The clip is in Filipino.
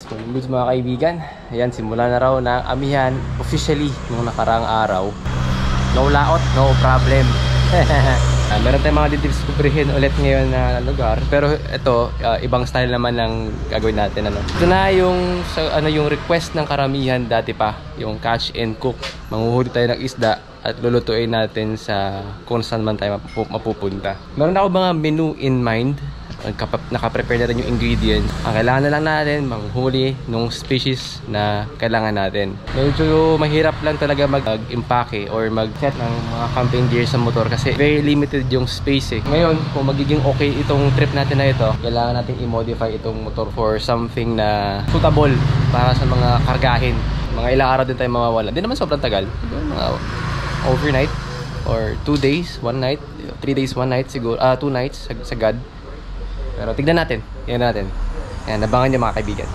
Morning goods mga kaibigan. Ayan, simula na raw ng amihan officially nung nakaraang araw. No laot, no problem. Meron tayong mga didiskubrihin ulit ngayon na lugar. Pero ito, ibang style naman ng gagawin natin. Ito na yung, yung request ng karamihan dati pa. Yung catch and cook. Manghuhuli tayo ng isda at lulutuin natin sa kung saan man tayo mapupunta. Meron ako mga menu in mind. Nakaprepare na rin yung ingredients. Ang kailangan na lang natin manghuli nung species na kailangan natin. Medyo mahirap lang talaga mag-impake or mag-set ng mga camping gear sa motor kasi very limited yung space eh. Ngayon, kung magiging okay itong trip natin na ito, kailangan natin i-modify itong motor for something na suitable para sa mga kargahin. Mga ilang araw din tayo mawawala. Hindi naman sobrang tagal. Mga overnight or 2 days, 1 night, 3 days, 1 night siguro, 2 nights sa God. Pero tignan natin. Tignan natin. Ayan, abangan nyo mga kaibigan.